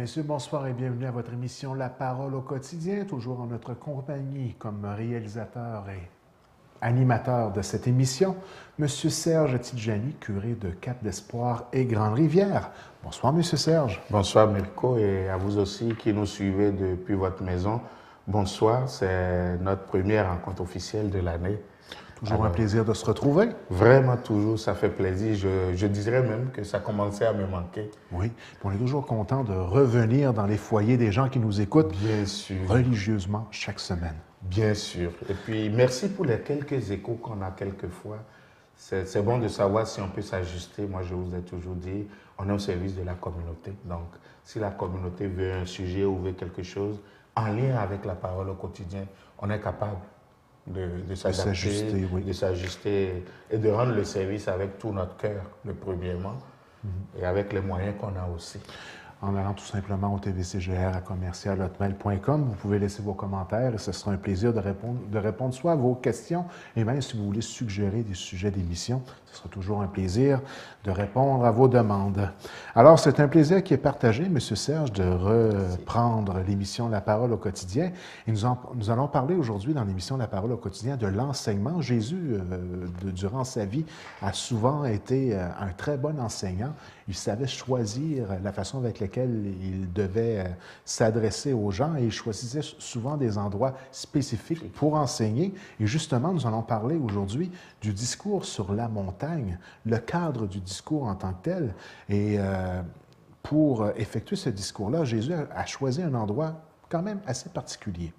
messieurs, bonsoir et bienvenue à votre émission La Parole au quotidien, toujours en notre compagnie comme réalisateur et animateur de cette émission, Monsieur Serge Tidjani, curé de Cap d'Espoir et Grande-Rivière. Bonsoir, Monsieur Serge. Bonsoir Mirko et à vous aussi qui nous suivez depuis votre maison. Bonsoir, c'est notre première rencontre officielle de l'année. Toujours un plaisir de se retrouver. Vraiment toujours, ça fait plaisir. Je dirais même que ça commençait à me manquer. Oui, on est toujours content de revenir dans les foyers des gens qui nous écoutent Bien sûr. Religieusement chaque semaine. Bien sûr. Et puis, merci pour les quelques échos qu'on a quelquefois. C'est bon de savoir si on peut s'ajuster. Moi, je vous ai toujours dit, on est au service de la communauté. Donc, si la communauté veut un sujet ou veut quelque chose en lien avec la parole au quotidien, on est capable de s'adapter, oui. de s'ajuster et de rendre le service avec tout notre cœur, le premièrement, et avec les moyens qu'on a aussi. En allant tout simplement au tvcgr@commercial.hotmail.com. Vous pouvez laisser vos commentaires et ce sera un plaisir de répondre soit à vos questions et même si vous voulez suggérer des sujets d'émission, ce sera toujours un plaisir de répondre à vos demandes. Alors, c'est un plaisir qui est partagé, M. Serge, de reprendre l'émission La Parole au quotidien. Et nous allons parler aujourd'hui dans l'émission La Parole au quotidien de l'enseignement. Jésus, durant sa vie, a souvent été un très bon enseignant. Il savait choisir la façon avec laquelle il devait s'adresser aux gens et il choisissait souvent des endroits spécifiques pour enseigner. Et justement, nous allons parler aujourd'hui du discours sur la montagne, le cadre du discours en tant que tel. Et pour effectuer ce discours-là, Jésus a choisi un endroit quand même assez particulier.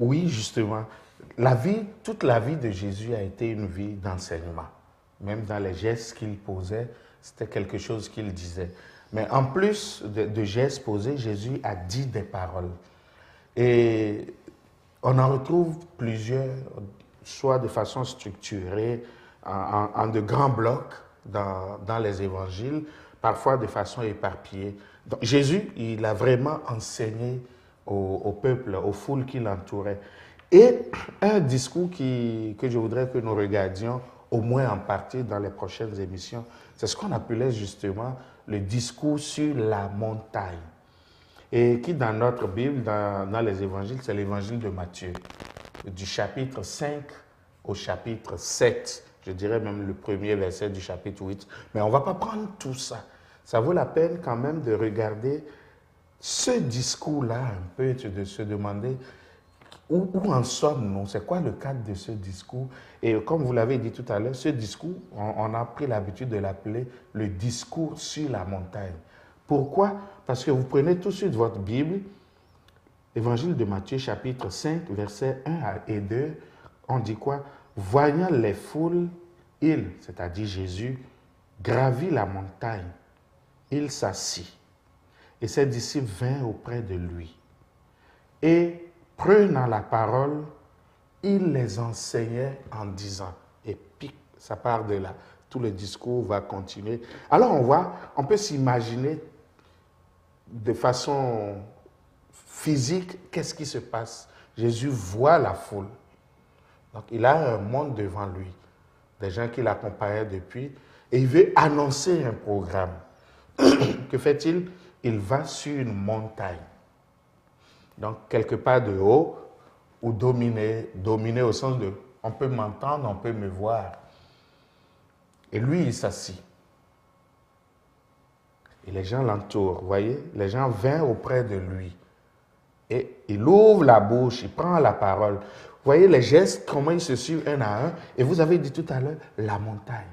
Oui, justement. Toute la vie de Jésus a été une vie d'enseignement. Même dans les gestes qu'il posait, c'était quelque chose qu'il disait. Mais en plus de gestes posés, Jésus a dit des paroles. Et on en retrouve plusieurs, soit de façon structurée, en de grands blocs dans les évangiles, parfois de façon éparpillée. Donc, Jésus, il a vraiment enseigné au peuple, aux foules qui l'entouraient. Et un discours que je voudrais que nous regardions, au moins en partie dans les prochaines émissions, c'est ce qu'on appelait justement le discours sur la montagne. Et qui dans notre Bible, dans les évangiles, c'est l'évangile de Matthieu, du chapitre 5 au chapitre 7, je dirais même le premier verset du chapitre 8. Mais on ne va pas prendre tout ça. Ça vaut la peine quand même de regarder ce discours-là un peu, de se demander où en sommes-nous? C'est quoi le cadre de ce discours? Et comme vous l'avez dit tout à l'heure, ce discours, on a pris l'habitude de l'appeler le discours sur la montagne. Pourquoi? Parce que vous prenez tout de suite votre Bible, Évangile de Matthieu, chapitre 5, versets 1 et 2, on dit quoi? Voyant les foules, il, c'est-à-dire Jésus, gravit la montagne. Il s'assit. Et ses disciples vinrent auprès de lui. Et prenant la parole, il les enseignait en disant, et puis ça part de là, tout le discours va continuer. Alors on peut s'imaginer de façon physique, qu'est-ce qui se passe? Jésus voit la foule. Donc il a un monde devant lui, des gens qui l'accompagnaient depuis, et il veut annoncer un programme. Que fait-il? Il va sur une montagne. Donc, quelque part de haut, ou dominer au sens de on peut m'entendre, on peut me voir. Et lui, il s'assit. Et les gens l'entourent, vous voyez? Les gens vinrent auprès de lui. Et il ouvre la bouche, il prend la parole. Vous voyez les gestes, comment ils se suivent un à un. Et vous avez dit tout à l'heure, la montagne.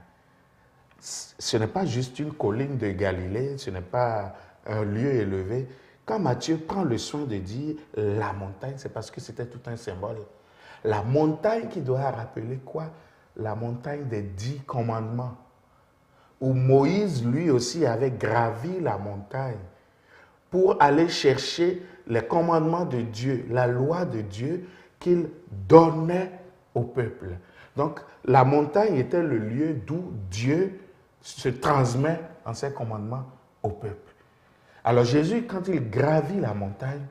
Ce n'est pas juste une colline de Galilée, ce n'est pas un lieu élevé. Quand Matthieu prend le soin de dire la montagne, c'est parce que c'était tout un symbole. La montagne qui doit rappeler quoi? La montagne des 10 commandements. Où Moïse, lui aussi, avait gravi la montagne pour aller chercher les commandements de Dieu, la loi de Dieu qu'il donnait au peuple. Donc, la montagne était le lieu d'où Dieu se transmet en ses commandements au peuple. Alors Jésus, quand il gravit la montagne,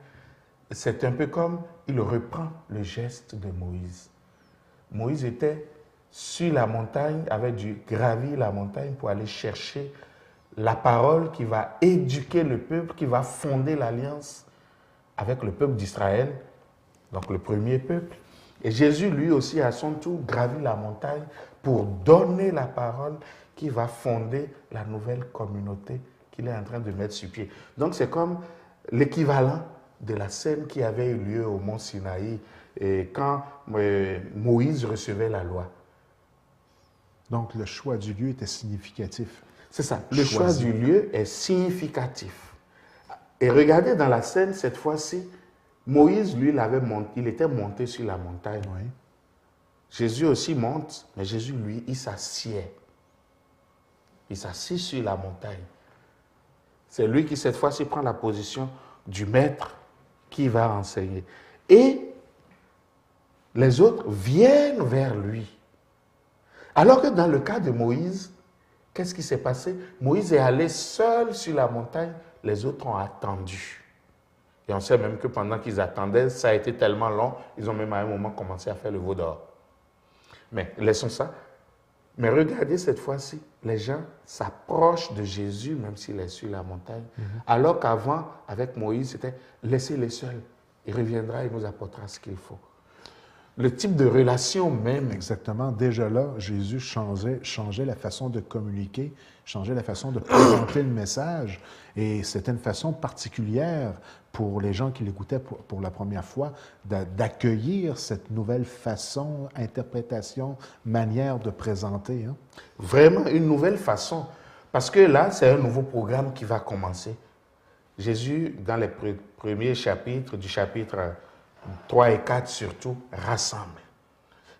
c'est un peu comme il reprend le geste de Moïse. Moïse était sur la montagne, avait dû gravir la montagne pour aller chercher la parole qui va éduquer le peuple, qui va fonder l'alliance avec le peuple d'Israël, donc le premier peuple. Et Jésus, lui aussi, à son tour, gravit la montagne pour donner la parole qui va fonder la nouvelle communauté qu'il est en train de mettre sur pied. Donc c'est comme l'équivalent de la scène qui avait eu lieu au mont Sinaï et quand Moïse recevait la loi. Donc le choix du lieu était significatif. C'est ça, le choix du lieu est significatif. Et regardez dans la scène, cette fois-ci, Moïse, lui, il était monté sur la montagne. Oui. Jésus aussi monte, mais Jésus, lui, il s'assied. Il s'assied sur la montagne. C'est lui qui, cette fois-ci, prend la position du maître qui va enseigner. Et les autres viennent vers lui. Alors que dans le cas de Moïse, qu'est-ce qui s'est passé? Moïse est allé seul sur la montagne, les autres ont attendu. Et on sait même que pendant qu'ils attendaient, ça a été tellement long, ils ont même à un moment commencé à faire le veau d'or. Mais laissons ça. Mais regardez cette fois-ci, les gens s'approchent de Jésus, même s'il est sur la montagne. Alors qu'avant, avec Moïse, c'était laissez-les seuls. Il reviendra, il nous apportera ce qu'il faut. Le type de relation même. Exactement. Déjà là, Jésus changeait la façon de communiquer, changeait la façon de présenter le message. Et c'était une façon particulière pour les gens qui l'écoutaient pour la première fois d'accueillir cette nouvelle façon, interprétation, manière de présenter. Hein. Vraiment une nouvelle façon. Parce que là, c'est un nouveau programme qui va commencer. Jésus, dans les premiers chapitres, du chapitre 3 et 4 surtout, rassemble.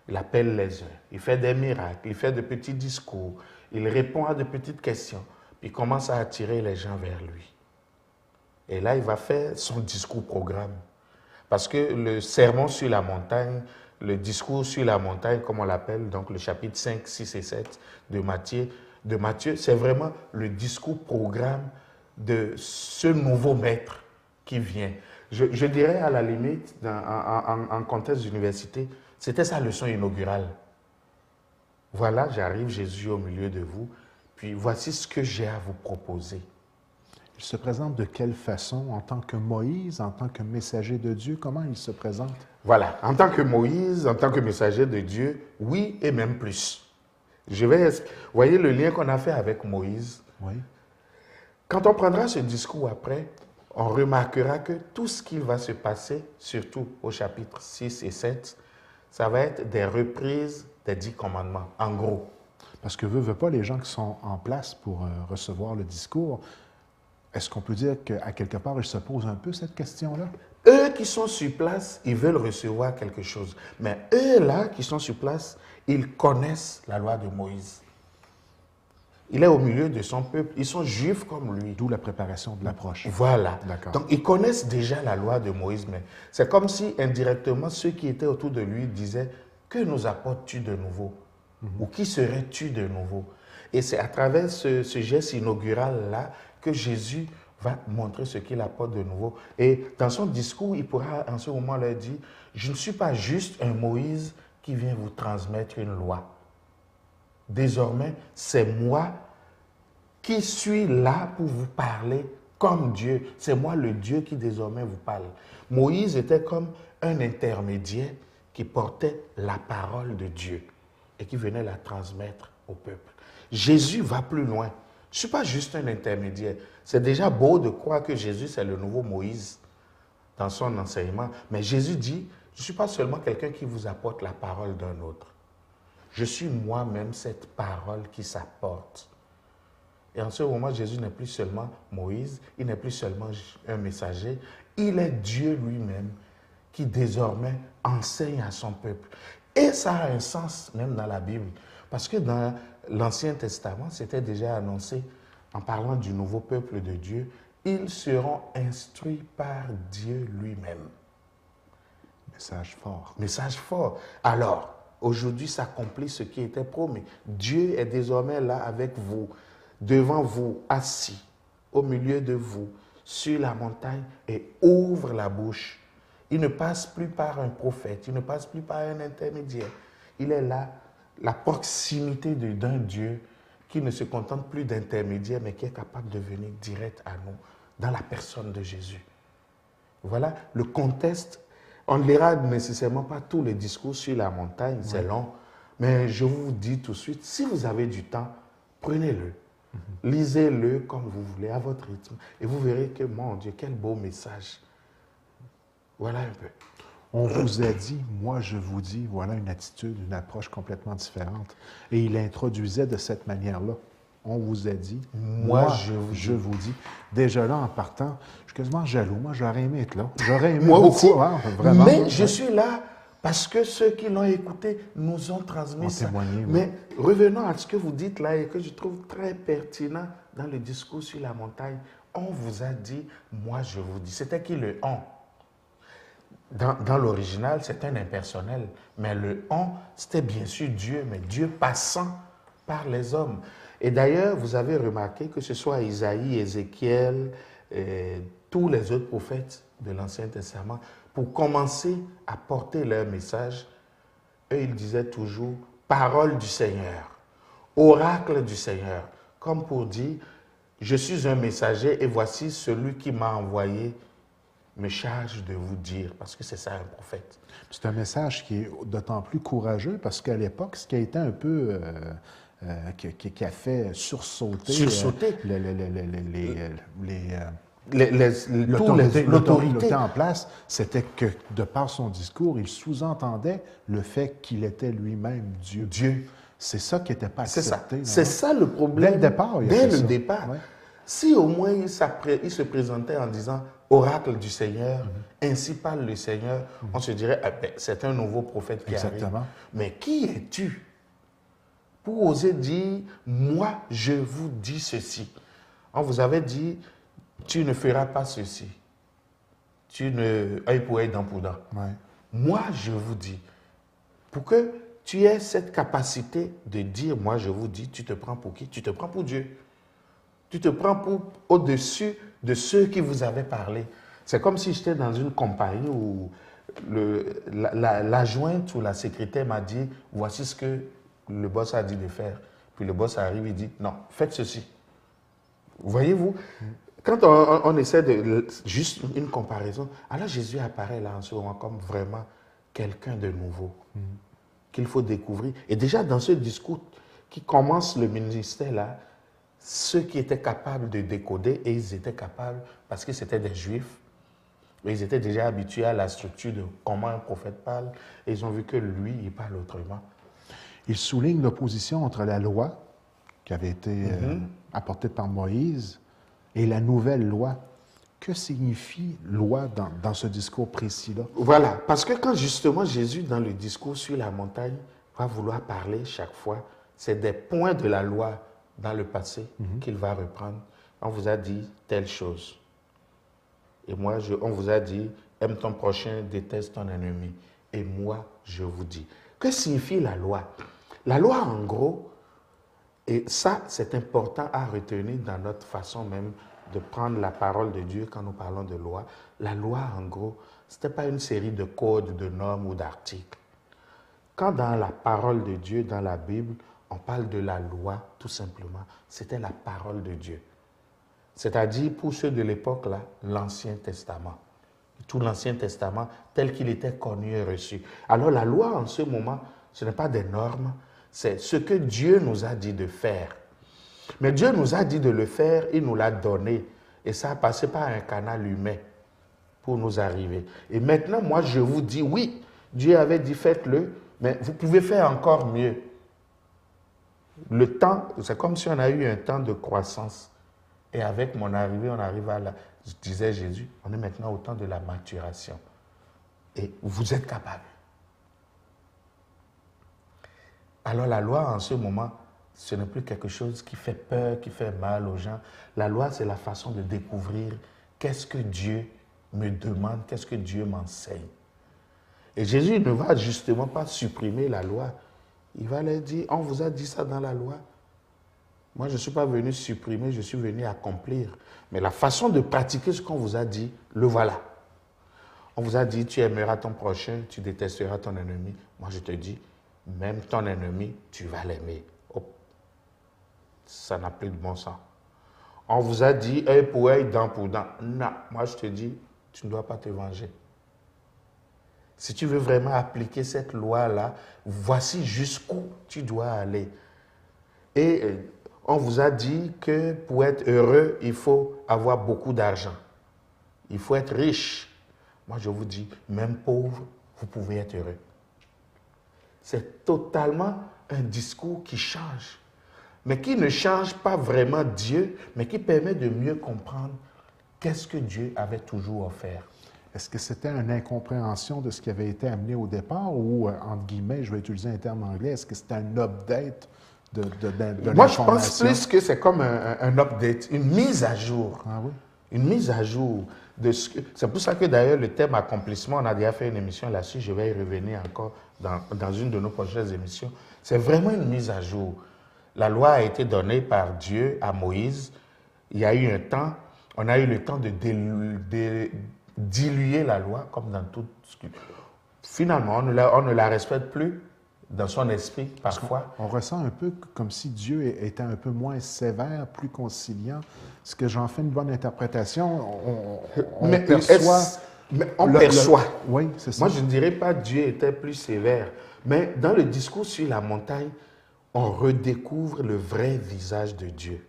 Il appelle les uns, il fait des miracles, il fait de petits discours, il répond à de petites questions, puis il commence à attirer les gens vers lui. Et là, il va faire son discours-programme. Parce que le sermon sur la montagne, le discours sur la montagne, comme on l'appelle, donc le chapitre 5, 6 et 7 de Matthieu, c'est vraiment le discours-programme de ce nouveau maître qui vient. Je dirais à la limite, en contexte d'université, c'était sa leçon inaugurale. Voilà, j'arrive, Jésus au milieu de vous, puis voici ce que j'ai à vous proposer. Il se présente de quelle façon, en tant que Moïse, en tant que messager de Dieu? Comment il se présente? Voilà, en tant que Moïse, en tant que messager de Dieu, oui et même plus. Vous voyez le lien qu'on a fait avec Moïse? Oui. Quand on prendra ce discours après, on remarquera que tout ce qui va se passer, surtout au chapitre 6 et 7, ça va être des reprises des 10 commandements, en gros. Parce que veut pas les gens qui sont en place pour recevoir le discours, est-ce qu'on peut dire qu'à quelque part, ils se posent un peu cette question-là? Eux qui sont sur place, ils veulent recevoir quelque chose. Mais eux là qui sont sur place, ils connaissent la loi de Moïse. Il est au milieu de son peuple. Ils sont juifs comme lui. D'où la préparation de l'approche. Voilà. D'accord. Donc, ils connaissent déjà la loi de Moïse. Mais c'est comme si, indirectement, ceux qui étaient autour de lui disaient « Que nous apportes-tu de nouveau ?» Ou « Qui serais-tu de nouveau ?» Et c'est à travers ce geste inaugural-là que Jésus va montrer ce qu'il apporte de nouveau. Et dans son discours, il pourra en ce moment leur dire « Je ne suis pas juste un Moïse qui vient vous transmettre une loi. Désormais, c'est moi qui suis là pour vous parler comme Dieu. C'est moi le Dieu qui désormais vous parle. » Moïse était comme un intermédiaire qui portait la parole de Dieu et qui venait la transmettre au peuple. Jésus va plus loin. Je ne suis pas juste un intermédiaire. C'est déjà beau de croire que Jésus, c'est le nouveau Moïse dans son enseignement. Mais Jésus dit, je ne suis pas seulement quelqu'un qui vous apporte la parole d'un autre. Je suis moi-même cette parole qui s'apporte. Et en ce moment, Jésus n'est plus seulement Moïse, il n'est plus seulement un messager, il est Dieu lui-même qui désormais enseigne à son peuple. Et ça a un sens même dans la Bible, parce que dans l'Ancien Testament, c'était déjà annoncé en parlant du nouveau peuple de Dieu, ils seront instruits par Dieu lui-même. Message fort. Message fort. Alors, aujourd'hui s'accomplit ce qui était promis. Dieu est désormais là avec vous, devant vous, assis, au milieu de vous, sur la montagne, et ouvre la bouche. Il ne passe plus par un prophète, il ne passe plus par un intermédiaire. Il est là, la proximité d'un Dieu qui ne se contente plus d'intermédiaire, mais qui est capable de venir direct à nous, dans la personne de Jésus. Voilà le contexte. On ne lira nécessairement pas tous les discours sur la montagne, c'est long, mais je vous dis tout de suite, si vous avez du temps, prenez-le. Lisez-le comme vous voulez, à votre rythme, et vous verrez que, mon Dieu, quel beau message. Voilà un peu. On vous a dit, moi je vous dis, voilà une attitude, une approche complètement différente. Et il introduisait de cette manière-là. On vous a dit, moi je vous dis. Déjà là, en partant, je suis quasiment jaloux. Moi, j'aurais aimé être là. J'aurais aimé moi beaucoup, aussi. Hein, vraiment. Mais je suis là parce que ceux qui l'ont écouté nous ont transmis ça. Témoigné, Mais revenons à ce que vous dites là et que je trouve très pertinent dans le discours sur la montagne. On vous a dit, moi je vous dis. C'était qui le on? Dans l'original, c'est un impersonnel. Mais le on, c'était bien sûr Dieu, mais Dieu passant par les hommes. Et d'ailleurs, vous avez remarqué que ce soit Isaïe, Ézéchiel, tous les autres prophètes de l'Ancien Testament, pour commencer à porter leur message, eux, ils disaient toujours « parole du Seigneur »,« oracle du Seigneur », comme pour dire « je suis un messager et voici celui qui m'a envoyé me charge de vous dire », parce que c'est ça un prophète. C'est un message qui est d'autant plus courageux parce qu'à l'époque, ce qui a été un peu... qui a fait sursauter l'autorité en place, c'était que, de par son discours, il sous-entendait le fait qu'il était lui-même Dieu. C'est ça qui n'était pas accepté. C'est ça le problème. Dès le départ. Dès le départ. Ouais. Si au moins il se présentait en disant « oracle du Seigneur, ainsi parle le Seigneur », on se dirait ah, ben, c'est un nouveau prophète qui arrive. Mais qui es-tu pour oser dire « moi, je vous dis ceci ». On vous avait dit « tu ne feras pas ceci ». Tu ne... œil pour œil, dent pour dent. Ouais. Moi, je vous dis. Pour que tu aies cette capacité de dire « moi, je vous dis », tu te prends pour qui? Tu te prends pour Dieu. Tu te prends pour au-dessus de ceux qui vous avaient parlé. C'est comme si j'étais dans une compagnie où l'adjointe ou la secrétaire m'a dit « voici ce que le boss a dit de faire ». Puis le boss arrive et dit « non, faites ceci ». Voyez-vous, quand on essaie de juste une comparaison, alors Jésus apparaît là en ce moment comme vraiment quelqu'un de nouveau qu'il faut découvrir. Et déjà dans ce discours qui commence le ministère là, ceux qui étaient capables de décoder, et ils étaient capables, parce que c'était des Juifs, ils étaient déjà habitués à la structure de comment un prophète parle, et ils ont vu que lui, il parle autrement. Il souligne l'opposition entre la loi, qui avait été apportée par Moïse, et la nouvelle loi. Que signifie loi dans ce discours précis-là? Voilà, parce que quand justement Jésus, dans le discours sur la montagne, va vouloir parler chaque fois, c'est des points de la loi dans le passé qu'il va reprendre. On vous a dit telle chose. Et moi, on vous a dit, aime ton prochain, déteste ton ennemi. Et moi, je vous dis. Que signifie la loi? La loi, en gros, et ça, c'est important à retenir dans notre façon même de prendre la parole de Dieu quand nous parlons de loi. La loi, en gros, ce n'était pas une série de codes, de normes ou d'articles. Quand dans la parole de Dieu, dans la Bible, on parle de la loi, tout simplement, c'était la parole de Dieu. C'est-à-dire, pour ceux de l'époque-là, l'Ancien Testament. Tout l'Ancien Testament tel qu'il était connu et reçu. Alors la loi, en ce moment, ce n'est pas des normes, c'est ce que Dieu nous a dit de faire. Mais Dieu nous a dit de le faire, il nous l'a donné. Et ça a passé par un canal humain pour nous arriver. Et maintenant, moi, je vous dis, oui, Dieu avait dit faites-le, mais vous pouvez faire encore mieux. Le temps, c'est comme si on a eu un temps de croissance. Et avec mon arrivée, on arrive à disait Jésus, on est maintenant au temps de la maturation. Et vous êtes capable. Alors la loi, en ce moment, ce n'est plus quelque chose qui fait peur, qui fait mal aux gens. La loi, c'est la façon de découvrir qu'est-ce que Dieu me demande, qu'est-ce que Dieu m'enseigne. Et Jésus ne va justement pas supprimer la loi. Il va leur dire, on vous a dit ça dans la loi. Moi, je ne suis pas venu supprimer, je suis venu accomplir. Mais la façon de pratiquer ce qu'on vous a dit, le voilà. On vous a dit, tu aimeras ton prochain, tu détesteras ton ennemi. Moi, je te dis, même ton ennemi, tu vas l'aimer. Oh. ça n'a plus de bon sens. On vous a dit œil pour œil, dent pour dent. Non, moi je te dis, tu ne dois pas te venger. Si tu veux vraiment appliquer cette loi-là, voici jusqu'où tu dois aller. Et on vous a dit que pour être heureux, il faut avoir beaucoup d'argent. Il faut être riche. Moi, je vous dis, même pauvre, vous pouvez être heureux. C'est totalement un discours qui change, mais qui ne change pas vraiment Dieu, mais qui permet de mieux comprendre qu'est-ce que Dieu avait toujours offert. Est-ce que c'était une incompréhension de ce qui avait été amené au départ ou, entre guillemets, je vais utiliser un terme anglais, est-ce que c'était un update de Moi, je l'information? pense plus que c'est comme un update, une mise à jour. Ah oui? Une mise à jour de ce que... C'est pour ça que d'ailleurs le thème accomplissement, on a déjà fait une émission là-dessus, je vais y revenir encore dans une de nos prochaines émissions. C'est vraiment une mise à jour. La loi a été donnée par Dieu à Moïse. Il y a eu un temps, on a eu le temps de diluer la loi, comme dans tout ce que... Finalement, on ne la respecte plus dans son esprit, parfois. On ressent un peu comme si Dieu était un peu moins sévère, plus conciliant. Est-ce que j'en fais une bonne interprétation? On perçoit. Oui, c'est ça. Moi, je ne dirais pas que Dieu était plus sévère, mais dans le discours sur la montagne, on redécouvre le vrai visage de Dieu.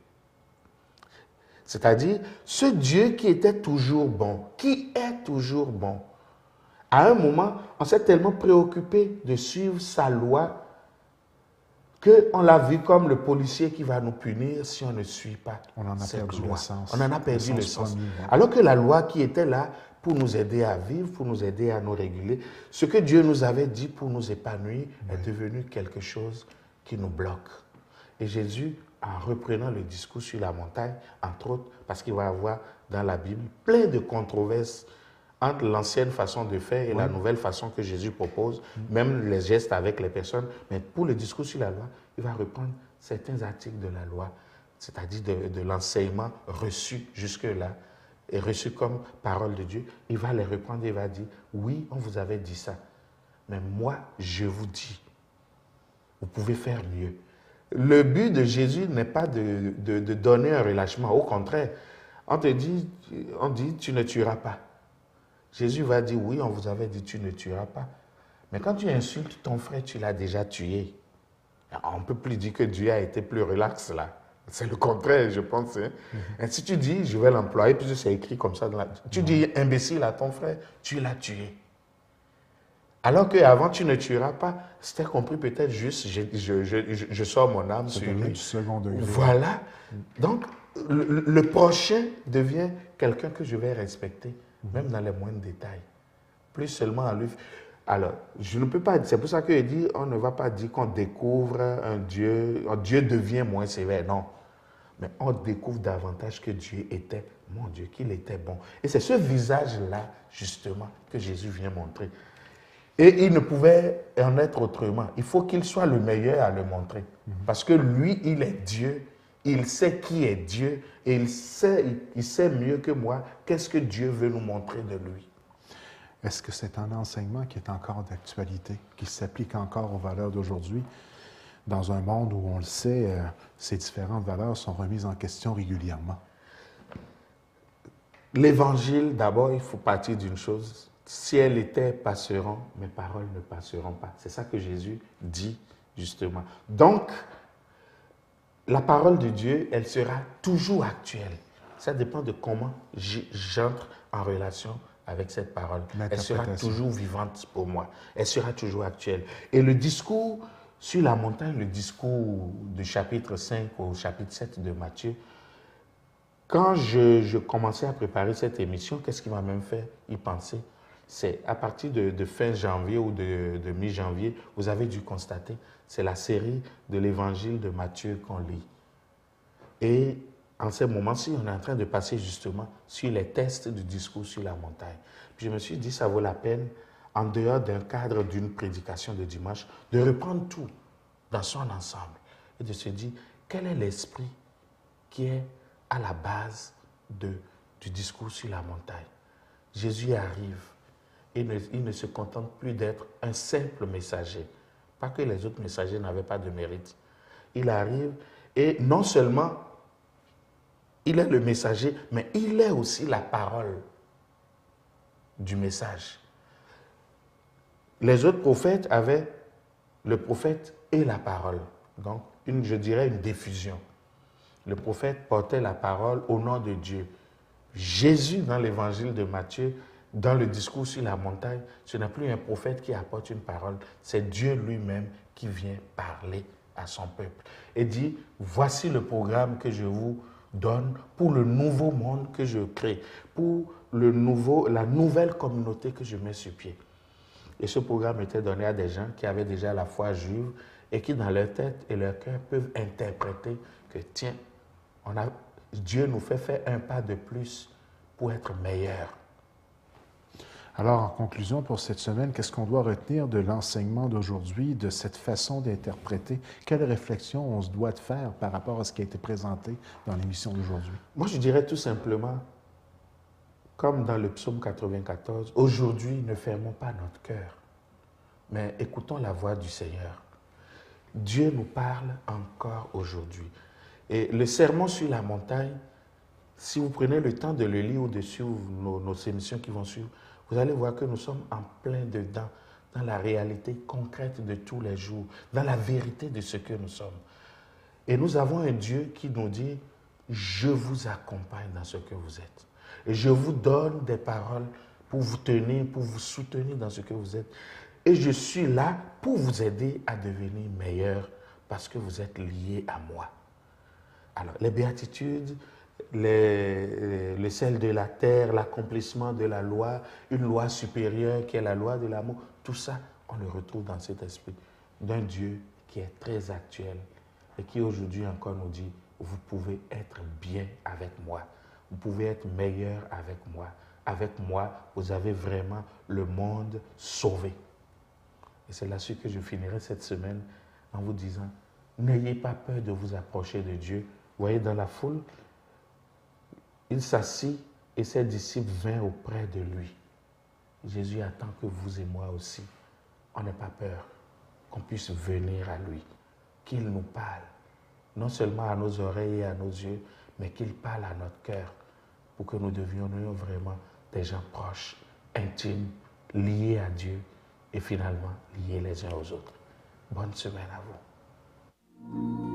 C'est-à-dire, ce Dieu qui était toujours bon, qui est toujours bon. À un moment, on s'est tellement préoccupé de suivre sa loi qu'on l'a vu comme le policier qui va nous punir si on ne suit pas cette loi. On en a perdu le sens. Alors que la loi qui était là pour nous aider à vivre, pour nous aider à nous réguler, ce que Dieu nous avait dit pour nous épanouir est devenu quelque chose qui nous bloque. Et Jésus, en reprenant le discours sur la montagne, entre autres, parce qu'il va y avoir dans la Bible plein de controverses entre l'ancienne façon de faire et la nouvelle façon que Jésus propose, même les gestes avec les personnes. Mais pour le discours sur la loi, il va reprendre certains articles de la loi, c'est-à-dire de l'enseignement reçu jusque-là, et reçu comme parole de Dieu. Il va les reprendre et il va dire, oui, on vous avait dit ça, mais moi, je vous dis, vous pouvez faire mieux. Le but de Jésus n'est pas de donner un relâchement. Au contraire, on dit, tu ne tueras pas. Jésus va dire, oui, on vous avait dit, tu ne tueras pas. Mais quand tu insultes ton frère, tu l'as déjà tué. On ne peut plus dire que Dieu a été plus relax là. C'est le contraire, je pense. Hein. Et si tu dis, je vais l'employer, puis c'est écrit comme ça. Tu dis, imbécile à ton frère, tu l'as tué. Alors qu'avant, tu ne tueras pas, c'était compris peut-être juste, je sors mon âme sur lui. Du second degré. Voilà. Donc, le prochain devient quelqu'un que je vais respecter, même dans les moindres détails. Plus seulement à lui. Alors, je ne peux pas, c'est pour ça que je dis, on ne va pas dire qu'on découvre un Dieu devient moins sévère, non. Mais on découvre davantage que Dieu était, mon Dieu, qu'il était bon. Et c'est ce visage-là, justement, que Jésus vient montrer. Et il ne pouvait en être autrement. Il faut qu'il soit le meilleur à le montrer. Parce que lui, il est Dieu. Il sait qui est Dieu. Et il sait mieux que moi qu'est-ce que Dieu veut nous montrer de lui. Est-ce que c'est un enseignement qui est encore d'actualité, qui s'applique encore aux valeurs d'aujourd'hui, dans un monde où, on le sait, ces différentes valeurs sont remises en question régulièrement? L'Évangile, d'abord, il faut partir d'une chose. Si elles étaient, passeront, mes paroles ne passeront pas. C'est ça que Jésus dit, justement. Donc, la parole de Dieu, elle sera toujours actuelle. Ça dépend de comment j'entre en relation avec cette parole. Elle sera toujours vivante pour moi. Elle sera toujours actuelle. Et le discours sur la montagne, le discours du chapitre 5 au chapitre 7 de Matthieu, quand je commençais à préparer cette émission, qu'est-ce qui m'a même fait y penser? C'est à partir de fin janvier ou de mi-janvier, vous avez dû constater, c'est la série de l'évangile de Matthieu qu'on lit. Et en ce moment-ci, on est en train de passer justement sur les tests du discours sur la montagne. Puis je me suis dit, ça vaut la peine, en dehors d'un cadre d'une prédication de dimanche, de reprendre tout dans son ensemble et de se dire, quel est l'esprit qui est à la base du discours sur la montagne? Jésus arrive. Il ne se contente plus d'être un simple messager. Pas que les autres messagers n'avaient pas de mérite. Il arrive Et non seulement il est le messager, mais il est aussi la parole du message. Les autres prophètes avaient le prophète et la parole. Donc, je dirais une diffusion. Le prophète portait la parole au nom de Dieu. Jésus, dans l'évangile de Matthieu, dans le discours sur la montagne, ce n'est plus un prophète qui apporte une parole, c'est Dieu lui-même qui vient parler à son peuple. Et dit, voici le programme que je vous donne pour le nouveau monde que je crée, pour la nouvelle communauté que je mets sur pied. Et ce programme était donné à des gens qui avaient déjà la foi juive et qui, dans leur tête et leur cœur, peuvent interpréter que, tiens, Dieu nous fait faire un pas de plus pour être meilleurs. Alors, en conclusion pour cette semaine, qu'est-ce qu'on doit retenir de l'enseignement d'aujourd'hui, de cette façon d'interpréter? Quelle réflexion on se doit de faire par rapport à ce qui a été présenté dans l'émission d'aujourd'hui? Moi, je dirais tout simplement, comme dans le psaume 94, aujourd'hui, ne fermons pas notre cœur, mais écoutons la voix du Seigneur. Dieu nous parle encore aujourd'hui. Et le sermon sur la montagne, si vous prenez le temps de le lire au-dessus nos émissions qui vont suivre, vous allez voir que nous sommes en plein dedans, dans la réalité concrète de tous les jours, dans la vérité de ce que nous sommes. Et nous avons un Dieu qui nous dit, je vous accompagne dans ce que vous êtes. Et je vous donne des paroles pour vous tenir, pour vous soutenir dans ce que vous êtes. Et je suis là pour vous aider à devenir meilleur parce que vous êtes liés à moi. Alors, les béatitudes, le sel de la terre, l'accomplissement de la loi, une loi supérieure qui est la loi de l'amour, tout ça, on le retrouve dans cet esprit d'un Dieu qui est très actuel et qui aujourd'hui encore nous dit, vous pouvez être bien avec moi, vous pouvez être meilleur avec moi. Avec moi, vous avez vraiment le monde sauvé. Et c'est là-dessus que je finirai cette semaine en vous disant, n'ayez pas peur de vous approcher de Dieu. Vous voyez, dans la foule, il s'assit et ses disciples vinrent auprès de lui. Jésus attend que vous et moi aussi, on n'ait pas peur, qu'on puisse venir à lui, qu'il nous parle, non seulement à nos oreilles et à nos yeux, mais qu'il parle à notre cœur pour que nous devenions vraiment des gens proches, intimes, liés à Dieu et finalement liés les uns aux autres. Bonne semaine à vous.